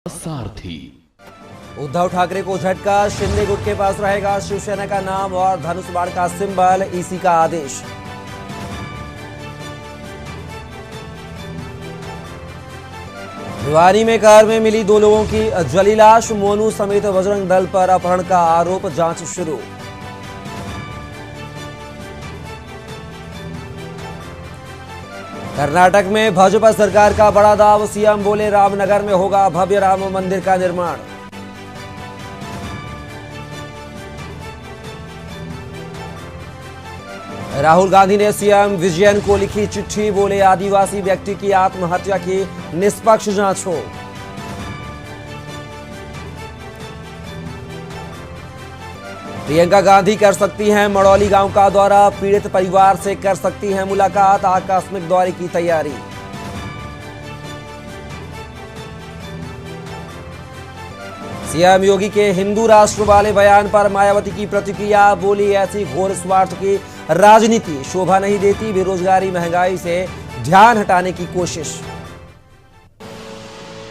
सारथी। उद्धव ठाकरे को झटका, शिंदे गुट के पास रहेगा शिवसेना का नाम और धनुष बाण का सिंबल, ईसी का आदेश। भिवानी में कार में मिली 2 लोगों की जली लाश, मोनू समेत बजरंग दल पर अपहरण का आरोप, जांच शुरू। कर्नाटक में भाजपा सरकार का बड़ा दाव, सीएम बोले रामनगर में होगा भव्य राम मंदिर का निर्माण। राहुल गांधी ने सीएम विजयन को लिखी चिट्ठी, बोले आदिवासी व्यक्ति की आत्महत्या की निष्पक्ष जांच हो। प्रियंका गांधी कर सकती हैं मड़ौली गांव का दौरा, पीड़ित परिवार से कर सकती हैं मुलाकात, आकस्मिक दौरे की तैयारी। सीएम योगी के हिंदू राष्ट्र वाले बयान पर मायावती की प्रतिक्रिया, बोली ऐसी घोर स्वार्थ की राजनीति शोभा नहीं देती, बेरोजगारी महंगाई से ध्यान हटाने की कोशिश।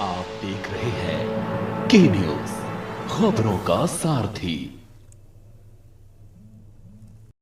आप देख रहे हैं के न्यूज, खबरों का सारथी।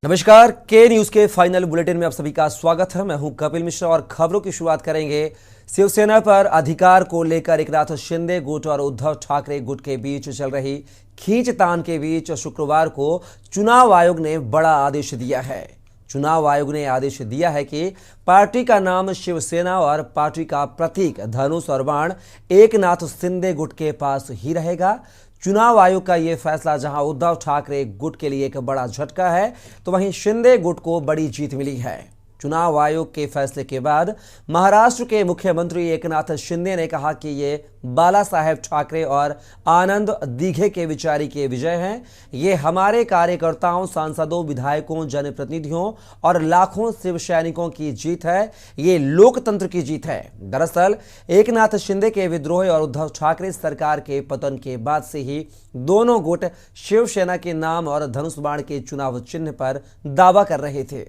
नमस्कार, के न्यूज के फाइनल बुलेटिन में आप सभी का स्वागत है। मैं हूं कपिल मिश्रा और खबरों की शुरुआत करेंगे शिवसेना पर अधिकार को लेकर एकनाथ शिंदे गुट और उद्धव ठाकरे गुट के बीच चल रही खींचतान के बीच शुक्रवार को चुनाव आयोग ने बड़ा आदेश दिया है। चुनाव आयोग ने आदेश दिया है कि पार्टी का नाम शिवसेना और पार्टी का प्रतीक धनुष और बाण एकनाथ शिंदे गुट के पास ही रहेगा। चुनाव आयोग का यह फैसला जहां उद्धव ठाकरे गुट के लिए एक बड़ा झटका है, तो वहीं शिंदे गुट को बड़ी जीत मिली है। चुनाव आयोग के फैसले के बाद महाराष्ट्र के मुख्यमंत्री एकनाथ शिंदे ने कहा कि ये बाला साहेब ठाकरे और आनंद दीघे के विचारी के विजय हैं। ये हमारे कार्यकर्ताओं, सांसदों, विधायकों, जनप्रतिनिधियों और लाखों शिव सैनिकों की जीत है। ये लोकतंत्र की जीत है। दरअसल एकनाथ शिंदे के विद्रोह और उद्धव ठाकरे सरकार के पतन के बाद से ही दोनों गुट शिवसेना के नाम और धनुष बाण के चुनाव चिन्ह पर दावा कर रहे थे।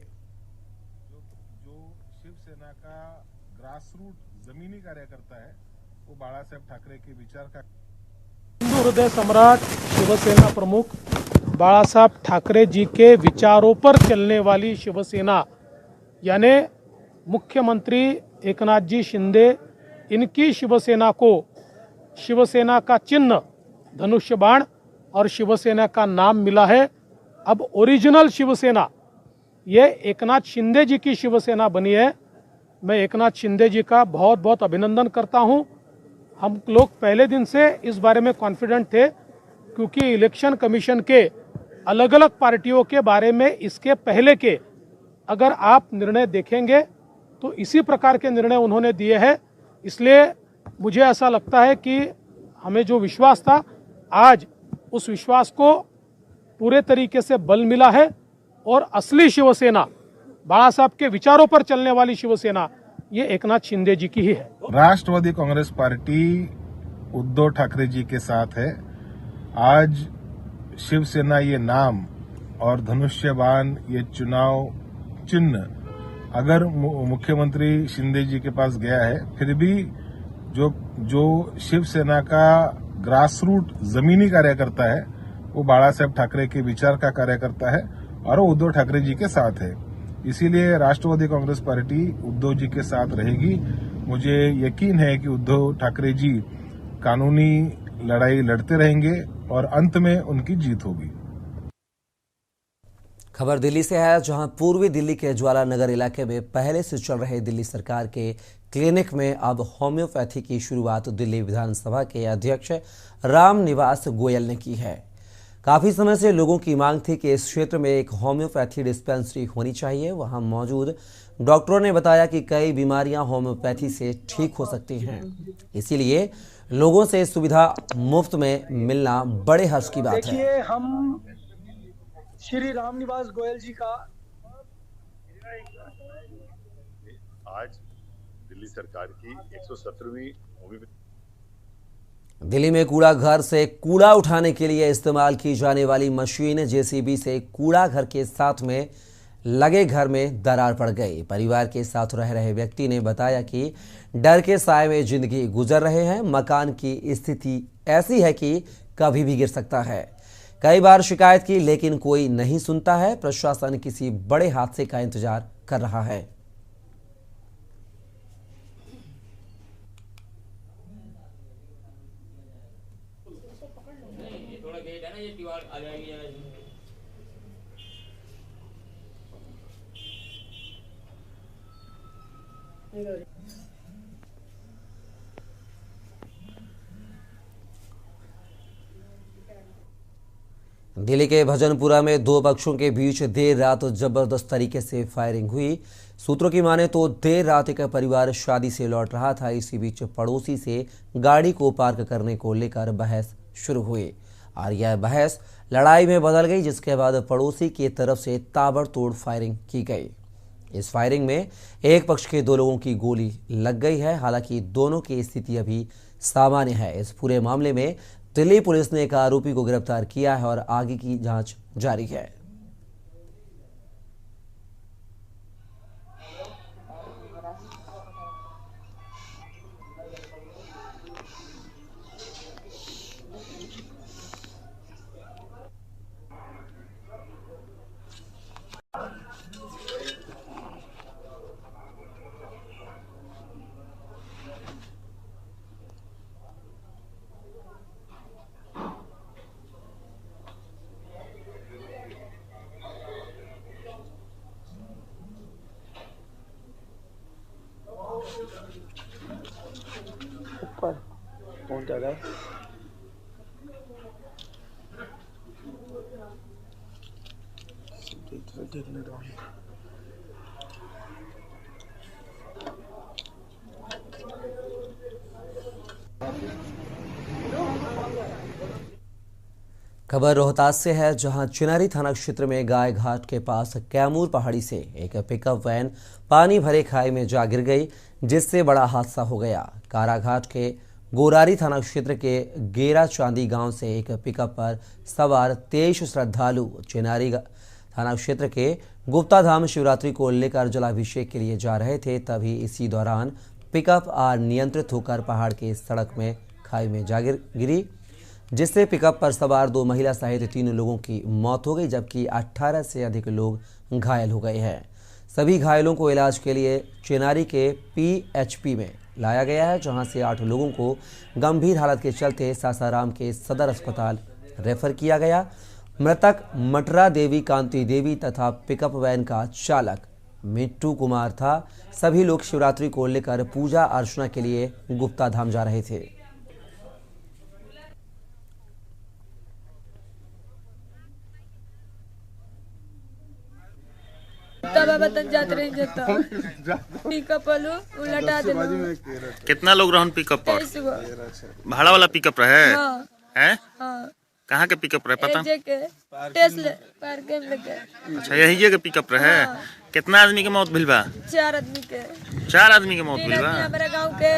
जमीनी कार्यकर्ता है वो बाला साहेब ठाकरे के विचार का हिंदू हृदय सम्राट शिवसेना प्रमुख बाला साहेब ठाकरे जी के विचारों पर चलने वाली शिवसेना, यानी मुख्यमंत्री एकनाथ जी शिंदे, इनकी शिवसेना को शिवसेना का चिन्ह धनुष्य बाण और शिवसेना का नाम मिला है। अब ओरिजिनल शिवसेना ये एकनाथ शिंदे जी की शिवसेना बनी है। मैं एकनाथ शिंदे जी का बहुत बहुत अभिनंदन करता हूं। हम लोग पहले दिन से इस बारे में कॉन्फिडेंट थे, क्योंकि इलेक्शन कमीशन के अलग अलग पार्टियों के बारे में इसके पहले के अगर आप निर्णय देखेंगे तो इसी प्रकार के निर्णय उन्होंने दिए हैं। इसलिए मुझे ऐसा लगता है कि हमें जो विश्वास था, आज उस विश्वास को पूरे तरीके से बल मिला है और असली शिवसेना, बाला साहब के विचारों पर चलने वाली शिवसेना, ये एकनाथ शिंदे जी की ही है। राष्ट्रवादी कांग्रेस पार्टी उद्धव ठाकरे जी के साथ है। आज शिवसेना ये नाम और धनुष्य बाण ये चुनाव चिन्ह अगर मुख्यमंत्री शिंदे जी के पास गया है, फिर भी जो शिवसेना का ग्रासरूट जमीनी कार्यकर्ता है वो बाला साहेब ठाकरे के विचार का कार्यकर्ता है और वो उद्धव ठाकरे जी के साथ है। इसीलिए राष्ट्रवादी कांग्रेस पार्टी उद्धव जी के साथ रहेगी। मुझे यकीन है कि उद्धव ठाकरे जी कानूनी लड़ाई लड़ते रहेंगे और अंत में उनकी जीत होगी। खबर दिल्ली से है, जहां पूर्वी दिल्ली के ज्वाला नगर इलाके में पहले से चल रहे दिल्ली सरकार के क्लिनिक में अब होम्योपैथी की शुरुआत दिल्ली विधानसभा के अध्यक्ष रामनिवास गोयल ने की है। काफी समय से लोगों की मांग थी कि इस क्षेत्र में एक होम्योपैथी डिस्पेंसरी होनी चाहिए। वहां मौजूद डॉक्टरों ने बताया कि कई बीमारियां होम्योपैथी से ठीक हो सकती हैं, इसीलिए लोगों से सुविधा मुफ्त में मिलना बड़े हर्ष की बात है। देखिए, हम श्री रामनिवास गोयल जी का आज दिल्ली सरकार की 117वीं दिल्ली में कूड़ा घर से कूड़ा उठाने के लिए इस्तेमाल की जाने वाली मशीन जेसीबी से कूड़ा घर के साथ में लगे घर में दरार पड़ गई। परिवार के साथ रह रहे व्यक्ति ने बताया कि डर के साए में जिंदगी गुजर रहे हैं। मकान की स्थिति ऐसी है कि कभी भी गिर सकता है। कई बार शिकायत की लेकिन कोई नहीं सुनता है। प्रशासन किसी बड़े हादसे का इंतजार कर रहा है। दिल्ली के भजनपुरा में दो पक्षों के बीच देर रात जबरदस्त तरीके से फायरिंग हुई। सूत्रों की माने तो देर रात एक परिवार शादी से लौट रहा था। इसी बीच पड़ोसी से गाड़ी को पार्क करने को लेकर बहस शुरू हुई और यह बहस लड़ाई में बदल गई, जिसके बाद पड़ोसी की तरफ से ताबड़तोड़ फायरिंग की गई। इस फायरिंग में एक पक्ष के दो लोगों की गोली लग गई है। हालांकि दोनों की स्थिति अभी सामान्य है। इस पूरे मामले में दिल्ली पुलिस ने एक आरोपी को गिरफ्तार किया है और आगे की जांच जारी है। ऊपर कौन जा रहा है? देख ले रहा हूँ। खबर रोहतास से है, जहां चिनारी थाना क्षेत्र में गाय घाट के पास कैमूर पहाड़ी से एक पिकअप वैन पानी भरे खाई में जा गिर गई, जिससे बड़ा हादसा हो गया। काराघाट के गोरारी थाना क्षेत्र के गेरा चांदी गांव से एक पिकअप पर सवार 23 श्रद्धालु चिनारी थाना क्षेत्र के गुप्ता धाम शिवरात्रि को लेकर जलाभिषेक के लिए जा रहे थे। तभी इसी दौरान पिकअप अनियंत्रित होकर पहाड़ के सड़क में खाई में जा गिरी, जिससे पिकअप पर सवार 2 महिला सहित 3 लोगों की मौत हो गई, जबकि 18 से अधिक लोग घायल हो गए हैं। सभी घायलों को इलाज के लिए चिनारी के PHP में लाया गया है, जहां से 8 लोगों को गंभीर हालत के चलते सासाराम के सदर अस्पताल रेफर किया गया। मृतक मटरा देवी, कांति देवी तथा पिकअप वैन का चालक मिट्टू कुमार था। सभी लोग शिवरात्रि को लेकर पूजा अर्चना के लिए गुप्ता धाम जा रहे थे। पिकअप उलटा देना। कितना लोग रहन पिकअप पर? भाड़ा वाला पिकअप रहे? हैं? कहाँ के पिकअप रहे पता? अच्छा, यही के पिकअप रहे। कितना आदमी के मौत भेल बा? 4 आदमी के। 4 आदमी के मौत भेल बा? हमारे गांव के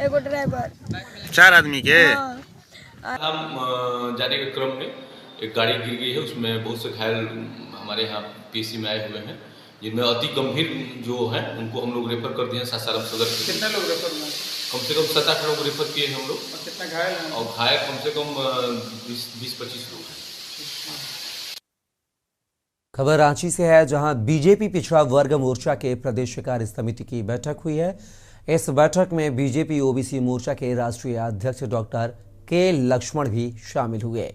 एगो ड्राइवर। 4 आदमी के? हम जाने के क्रम में एक गाड़ी गिर गई है, उसमें बहुत से घायल हमारे यहाँ PSC में आए हुए हैं, जिनमें अति गंभीर जो हैं उनको हम लोग रेफर कर दिए हैं सासाराम सदर। कितने लोग रेफर हुए? कम से कम 7-8 लोग रेफर किए हैं हम लोग। और कितना घायल हैं? और घायल कम से कम 20-25 लोग हैं। खबर रांची से है, जहां बीजेपी पिछड़ा वर्ग मोर्चा के प्रदेश कार्य समिति की बैठक हुई है। इस बैठक में बीजेपी OBC मोर्चा के राष्ट्रीय अध्यक्ष डॉक्टर के लक्ष्मण भी शामिल हुए।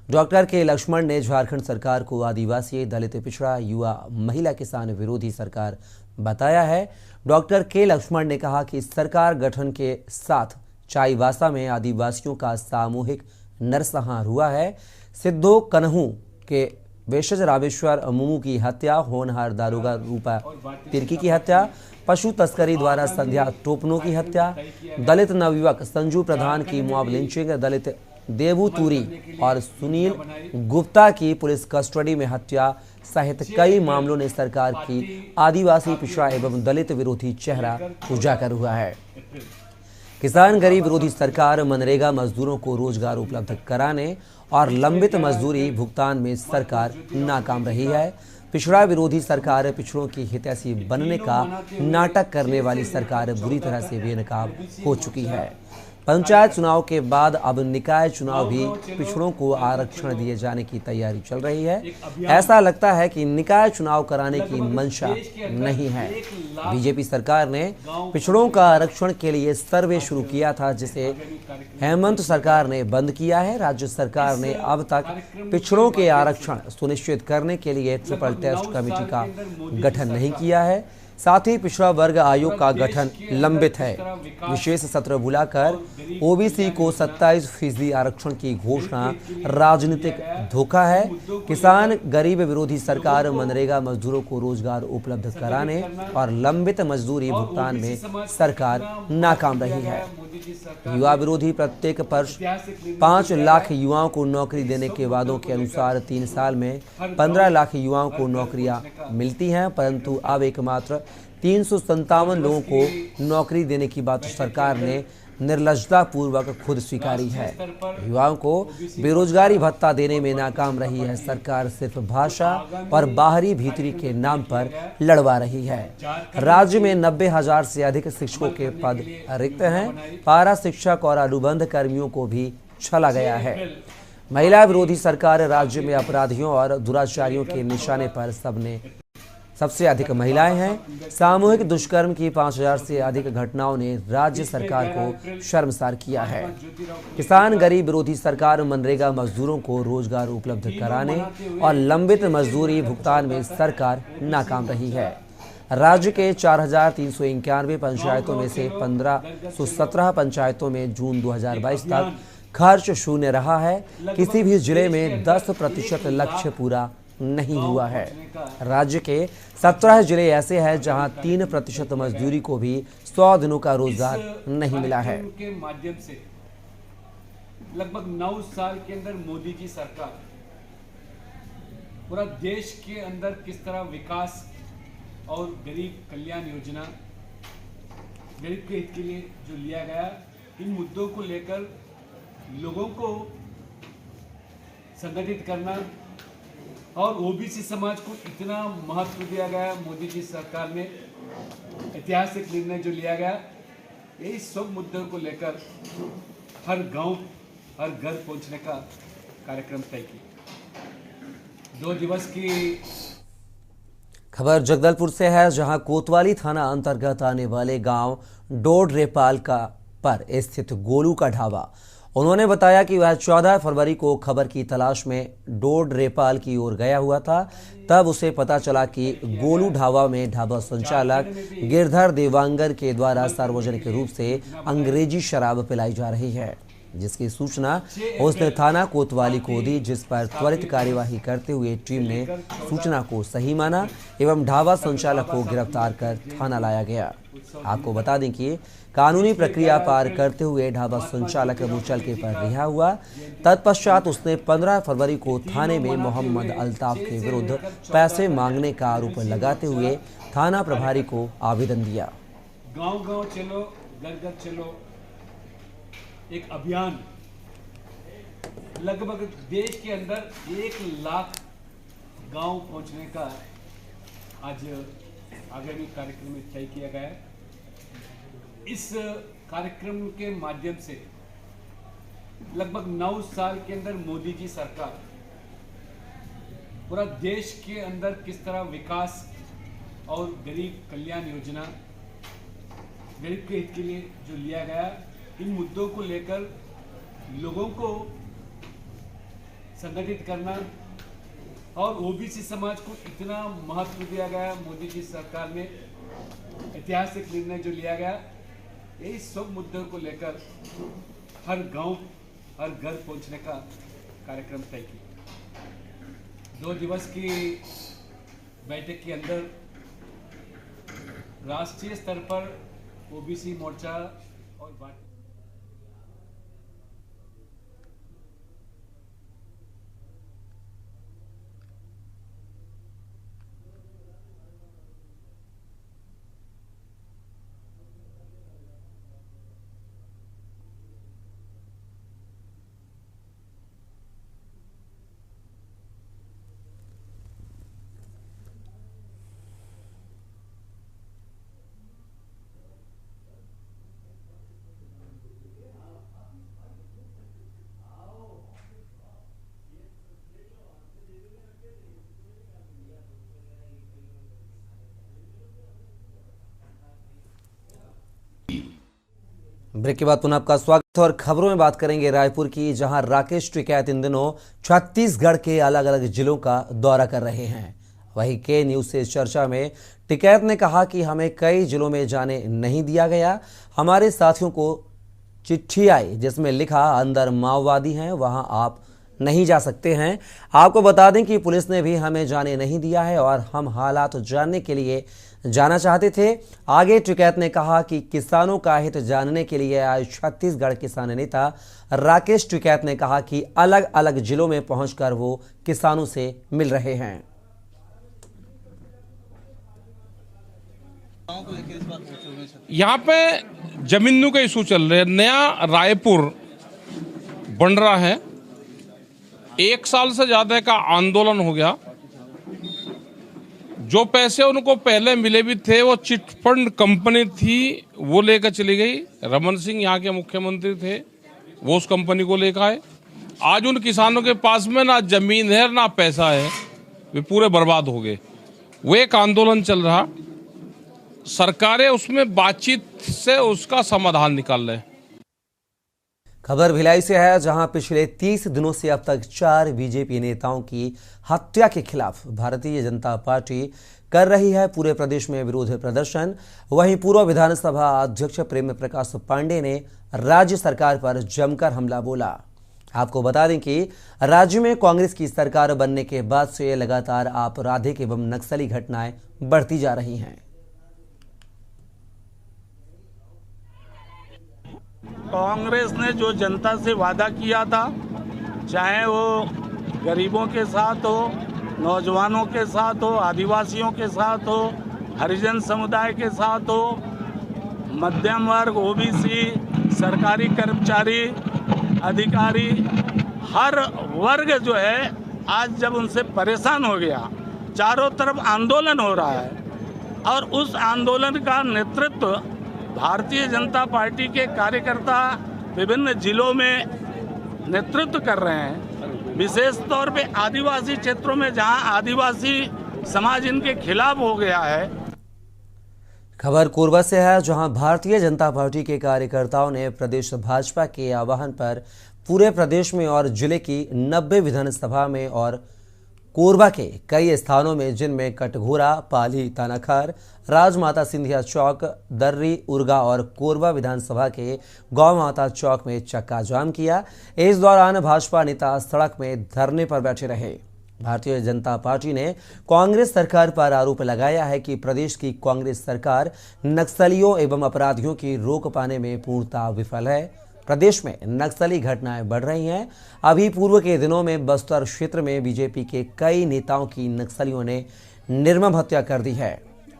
डॉक्टर के लक्ष्मण ने झारखंड सरकार को आदिवासी, दलित, पिछड़ा, युवा, महिला, किसान विरोधी सरकार बताया है। डॉक्टर के लक्ष्मण ने कहा कि सरकार गठन के साथ चाईबासा में आदिवासियों का सामूहिक नरसंहार हुआ है। सिद्धो कन्हू के वेशज रामेश्वर मुमू की हत्या, होनहार दारोगा रूपा तिर्की की हत्या, पशु तस्करी द्वारा संध्या टोपनो की हत्या, दलित नवयुवक संजू प्रधान की मॉब लिंचिंग, दलित देवू तूरी और सुनील गुप्ता की पुलिस कस्टडी में हत्या सहित कई मामलों ने सरकार की आदिवासी, पिछड़ा एवं दलित विरोधी चेहरा उजागर हुआ है। किसान गरीब विरोधी सरकार मनरेगा मजदूरों को रोजगार उपलब्ध कराने और लंबित मजदूरी भुगतान में सरकार नाकाम रही है। पिछड़ा विरोधी सरकार, पिछड़ों की हितैषी बनने का नाटक करने वाली सरकार बुरी तरह से बेनकाब हो चुकी है। पंचायत चुनाव के बाद अब निकाय चुनाव भी पिछड़ों को आरक्षण दिए जाने की तैयारी चल रही है। ऐसा लगता है कि निकाय चुनाव कराने की मंशा नहीं है। बीजेपी सरकार ने पिछड़ों का आरक्षण के लिए सर्वे शुरू किया था, जिसे हेमंत सरकार ने बंद किया है। राज्य सरकार ने अब तक पिछड़ों के आरक्षण सुनिश्चित करने के लिए ट्रिपल टेस्ट कमेटी का गठन नहीं किया है। साथ ही पिछड़ा वर्ग आयोग का गठन लंबित है। विशेष सत्र बुलाकर ओबीसी को 27% आरक्षण की घोषणा राजनीतिक धोखा है। किसान गरीब विरोधी सरकार मनरेगा मजदूरों को रोजगार उपलब्ध कराने और लंबित मजदूरी भुगतान में सरकार नाकाम रही है। युवा विरोधी प्रत्येक वर्ष 5 लाख युवाओं को नौकरी देने के वादों के अनुसार 3 साल में 15 लाख युवाओं को नौकरियां मिलती हैं, परंतु अब एकमात्र 357 लोगों को नौकरी देने की बात सरकार ने निर्लज्जता पूर्वक खुद स्वीकारी है। युवाओं को बेरोजगारी भत्ता देने में नाकाम रही है सरकार। सिर्फ भाषा और बाहरी भीतरी के नाम पर लड़वा रही है। राज्य में 90,000 से अधिक शिक्षकों के पद रिक्त हैं। पारा शिक्षक और अनुबंध कर्मियों को भी छला गया है। महिला विरोधी सरकार राज्य में अपराधियों और दुराचारियों के निशाने पर सबसे अधिक महिलाएं हैं। सामूहिक दुष्कर्म की 5,000 से अधिक घटनाओं ने राज्य सरकार को शर्मसार किया है। किसान गरीब विरोधी सरकार मनरेगा मजदूरों को रोजगार उपलब्ध कराने और लंबित मजदूरी भुगतान में सरकार नाकाम रही है। राज्य के 4,391 पंचायतों में से 1,517 पंचायतों में जून 2022 तक खर्च शून्य रहा है। किसी भी जिले में 10% लक्ष्य पूरा नहीं हुआ है। राज्य के 17 जिले ऐसे हैं जहां 3% मजदूरी को भी 100 दिनों का रोजगार नहीं मिला है। के माध्यम से लगभग 9 साल के अंदर मोदी जी सरकार पूरा देश के अंदर किस तरह विकास और गरीब कल्याण योजना, गरीब के हित के लिए जो लिया गया, इन मुद्दों को लेकर लोगों को संगठित करना और ओबीसी समाज को इतना महत्व दिया गया। मोदी जी सरकार में ऐतिहासिक निर्णय जो लिया गया, यही सब मुद्दों को लेकर हर गांव हर घर पहुंचने का कार्यक्रम तय किया। 2 दिवस की खबर जगदलपुर से है, जहां कोतवाली थाना अंतर्गत आने वाले गांव डोडरेपाल पर स्थित गोलू का ढाबा। उन्होंने बताया कि वह 14 फरवरी को खबर की तलाश में डोडरेपाल की ओर गया हुआ था। तब उसे पता चला कि गोलू ढाबा में ढाबा संचालक गिरधर देवांगर के द्वारा सार्वजनिक रूप से अंग्रेजी शराब पिलाई जा रही है, जिसकी सूचना उसने थाना कोतवाली को दी, जिस पर त्वरित कार्यवाही करते हुए टीम ने सूचना को सही माना एवं ढाबा संचालक को गिरफ्तार कर थाना लाया गया। आपको बता दें कि कानूनी प्रक्रिया पार करते हुए ढाबा संचालक मुचलके पर रिहा हुआ। तत्पश्चात उसने 15 फरवरी को थाने में मोहम्मद अल्ताफ के विरुद्ध पैसे मांगने का आरोप लगाते हुए थाना प्रभारी को आवेदन दिया। गांव-गांव चलो, घर-घर चलो, एक अभियान लगभग देश के अंदर 1 लाख गांव पहुंचने का आज आगामी कार्यक्रम में तय किया गया है। इस कार्यक्रम के माध्यम से लगभग 9 साल के अंदर मोदी जी सरकार पूरा देश के अंदर किस तरह विकास और गरीब कल्याण योजना, गरीब के हित के लिए जो लिया गया, इन मुद्दों को लेकर लोगों को संगठित करना और ओबीसी समाज को इतना महत्व दिया गया। मोदी जी सरकार में ऐतिहासिक निर्णय जो लिया गया, यही सब मुद्दों को लेकर हर गांव हर घर पहुंचने का कार्यक्रम तय किया। 2 दिवस की बैठक के अंदर राष्ट्रीय स्तर पर ओबीसी मोर्चा और ब्रेक के बाद पुनः आपका स्वागत है और खबरों में बात करेंगे रायपुर की, जहां राकेश टिकैत इन दिनों छत्तीसगढ़ के अलग अलग जिलों का दौरा कर रहे हैं। वहीं के न्यूज से चर्चा में टिकैत ने कहा कि हमें कई जिलों में जाने नहीं दिया गया। हमारे साथियों को चिट्ठी आई जिसमें लिखा अंदर माओवादी हैं, वहां आप नहीं जा सकते हैं। आपको बता दें कि पुलिस ने भी हमें जाने नहीं दिया है और हम हालात जानने के लिए जाना चाहते थे। आगे टिकैत ने कहा कि किसानों का हित जानने के लिए आज छत्तीसगढ़ किसान नेता राकेश टिकैत ने कहा कि अलग अलग जिलों में पहुंचकर वो किसानों से मिल रहे हैं। यहाँ पे जमीनों का इशू चल रहा है। नया रायपुर बन रहा है, 1 साल से ज्यादा का आंदोलन हो गया। जो पैसे उनको पहले मिले भी थे, वो चिटफंड कंपनी थी, वो लेकर चली गई। रमन सिंह यहाँ के मुख्यमंत्री थे, वो उस कंपनी को लेकर आए। आज उन किसानों के पास में ना जमीन है ना पैसा है, वे पूरे बर्बाद हो गए। वो एक आंदोलन चल रहा, सरकारें उसमें बातचीत से उसका समाधान निकाल रहे। खबर भिलाई से है, जहां पिछले 30 दिनों से अब तक 4 बीजेपी नेताओं की हत्या के खिलाफ भारतीय जनता पार्टी कर रही है पूरे प्रदेश में विरोध प्रदर्शन। वहीं पूर्व विधानसभा अध्यक्ष प्रेम प्रकाश पांडे ने राज्य सरकार पर जमकर हमला बोला। आपको बता दें कि राज्य में कांग्रेस की सरकार बनने के बाद से लगातार आपराधिक एवं नक्सली घटनाएं बढ़ती जा रही हैं। कांग्रेस ने जो जनता से वादा किया था, चाहे वो गरीबों के साथ हो, नौजवानों के साथ हो, आदिवासियों के साथ हो, हरिजन समुदाय के साथ हो, मध्यम वर्ग, ओबीसी, सरकारी कर्मचारी, अधिकारी, हर वर्ग जो है आज जब उनसे परेशान हो गया, चारों तरफ आंदोलन हो रहा है और उस आंदोलन का नेतृत्व भारतीय जनता पार्टी के कार्यकर्ता विभिन्न जिलों में नेतृत्व कर रहे हैं। विशेष तौर पे आदिवासी क्षेत्रों में जहां आदिवासी समाज इनके खिलाफ हो गया है। खबर कोरबा से है, जहां भारतीय जनता पार्टी के कार्यकर्ताओं ने प्रदेश भाजपा के आह्वान पर पूरे प्रदेश में और जिले की 90 विधानसभा में और कोरबा के कई स्थानों में, जिनमें कटघोरा, पाली, तानाखार, राजमाता सिंधिया चौक, दर्री, उर्गा और कोरबा विधानसभा के गौ माता चौक में चक्का जाम किया। इस दौरान भाजपा नेता सड़क में धरने पर बैठे रहे। भारतीय जनता पार्टी ने कांग्रेस सरकार पर आरोप लगाया है कि प्रदेश की कांग्रेस सरकार नक्सलियों एवं अपराधियों की रोक पाने में पूर्णतः विफल है। प्रदेश में नक्सली घटनाएं बढ़ रही हैं। अभी पूर्व के दिनों में बस्तर क्षेत्र में बीजेपी के कई नेताओं की नक्सलियों ने निर्मम हत्या कर दी है।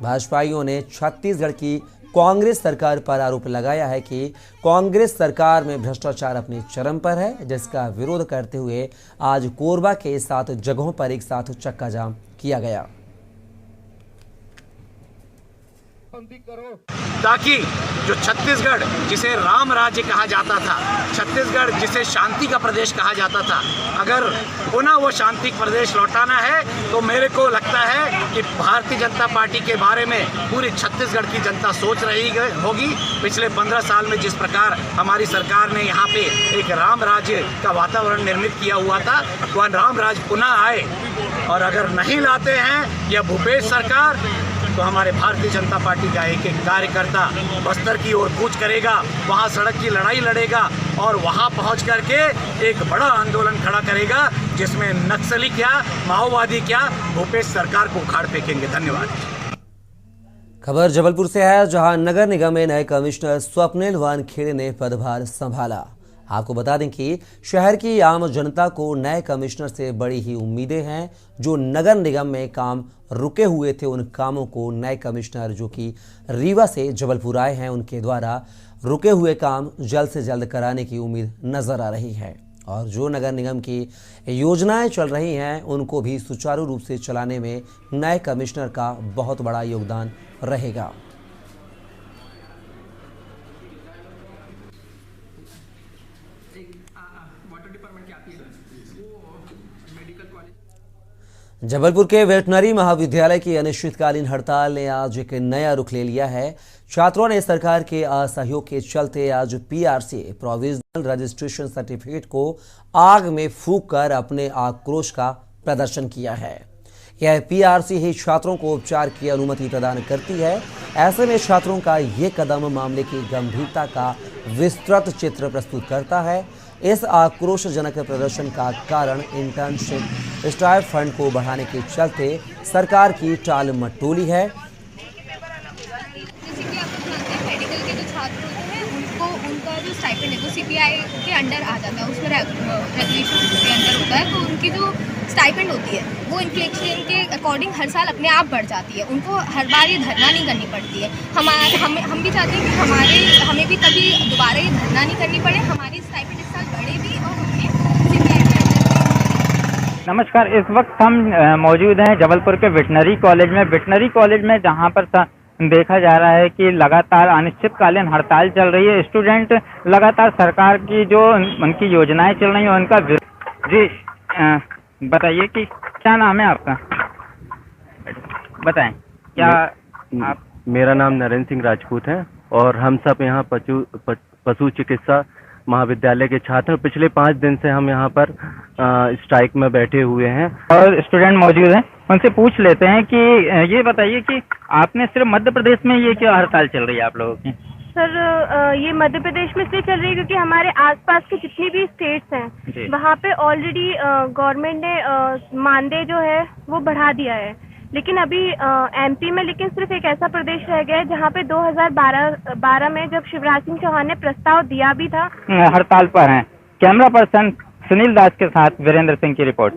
भाजपाइयों ने छत्तीसगढ़ की कांग्रेस सरकार पर आरोप लगाया है कि कांग्रेस सरकार में भ्रष्टाचार अपने चरम पर है, जिसका विरोध करते हुए आज कोरबा के 7 जगहों पर एक साथ चक्का जाम किया गया, ताकि जो छत्तीसगढ़ जिसे राम राज्य कहा जाता था, छत्तीसगढ़ जिसे शांति का प्रदेश कहा जाता था, अगर पुनः वो शांति प्रदेश लौटाना है तो मेरे को लगता है कि भारतीय जनता पार्टी के बारे में पूरी छत्तीसगढ़ की जनता सोच रही होगी। पिछले 15 साल में जिस प्रकार हमारी सरकार ने यहाँ पे एक राम राज्य का वातावरण निर्मित किया हुआ था, वह राम राज्य पुनः आए। और अगर नहीं लाते हैं यह भूपेश सरकार, तो हमारे भारतीय जनता पार्टी का एक कार्यकर्ता बस्तर की ओर कूच करेगा, वहां सड़क की लड़ाई लड़ेगा और वहां पहुंच करके एक बड़ा आंदोलन खड़ा करेगा, जिसमें नक्सली क्या, माओवादी क्या, भूपेश सरकार को उखाड़ फेंकेंगे। धन्यवाद। खबर जबलपुर से है, जहां नगर निगम में नए कमिश्नर स्वप्निल वानखेड़े ने पदभार संभाला। आपको बता दें कि शहर की आम जनता को नए कमिश्नर से बड़ी ही उम्मीदें हैं। जो नगर निगम में काम रुके हुए थे, उन कामों को नए कमिश्नर जो कि रीवा से जबलपुर आए हैं, उनके द्वारा रुके हुए काम जल्द से जल्द कराने की उम्मीद नजर आ रही है। और जो नगर निगम की योजनाएं चल रही हैं, उनको भी सुचारू रूप से चलाने में नए कमिश्नर का बहुत बड़ा योगदान रहेगा। जबलपुर के वेटनरी महाविद्यालय की अनिश्चितकालीन हड़ताल ने आज एक नया रुख ले लिया है। छात्रों ने सरकार के असहयोग के चलते आज पीआरसी प्रोविजनल रजिस्ट्रेशन सर्टिफिकेट को आग में फूंक कर अपने आक्रोश का प्रदर्शन किया है। यह पीआरसी ही छात्रों को उपचार की अनुमति प्रदान करती है। ऐसे में छात्रों का ये कदम मामले की गंभीरता का विस्तृत चित्र प्रस्तुत करता है। इस आक्रोशजनक प्रदर्शन का कारण इंटर्नशिप स्टाइपेंड को बढ़ाने के चलते सरकार की टाल मटोली है। मेडिकल के जो छात्र होते हैं उनका जो स्टाइपेंड है वो सीपीआई के अंडर आ जाता है, उसमें रेगुलेशन के अंदर होता है। तो उनकी जो स्टाइपेंड होती है वो इन्फ्लेशन के अकॉर्डिंग हर साल अपने आप बढ़ जाती है। उनको हर बार ये धरना नहीं करनी पड़ती है। हम भी चाहते हैं कि हमें भी कभी दोबारा ये धरना नहीं करनी पड़े, हमारी स्टाइपेंड इस साल बढ़े भी और हमें सीपीआई के अंडर। नमस्कार, इस वक्त हम मौजूद हैं जबलपुर के वेटनरी कॉलेज में जहां पर देखा जा रहा है कि लगातार अनिश्चितकालीन हड़ताल चल रही है। स्टूडेंट लगातार सरकार की जो उनकी योजनाएं चल रही हैं उनका जी बताइए कि क्या नाम है आपका, बताएं क्या आप। मेरा नाम नरेंद्र सिंह राजपूत है और हम सब यहाँ पशु चिकित्सा महाविद्यालय के छात्र पिछले 5 दिन से हम यहाँ पर स्ट्राइक में बैठे हुए हैं और स्टूडेंट मौजूद हैं, उनसे पूछ लेते हैं कि ये बताइए कि आपने सिर्फ मध्य प्रदेश में ये क्या हड़ताल चल रही है आप लोगों की? सर ये मध्य प्रदेश में इसलिए चल रही है क्योंकि हमारे आसपास के जितनी भी स्टेट्स हैं वहाँ पे ऑलरेडी गवर्नमेंट ने मानदेय जो है वो बढ़ा दिया है, लेकिन अभी एमपी में लेकिन सिर्फ एक ऐसा प्रदेश रह गया है जहाँ पे 2012 में जब शिवराज सिंह चौहान ने प्रस्ताव दिया भी था। हड़ताल पर हैं। कैमरा पर्सन सुनील दास के साथ वीरेंद्र सिंह की रिपोर्ट।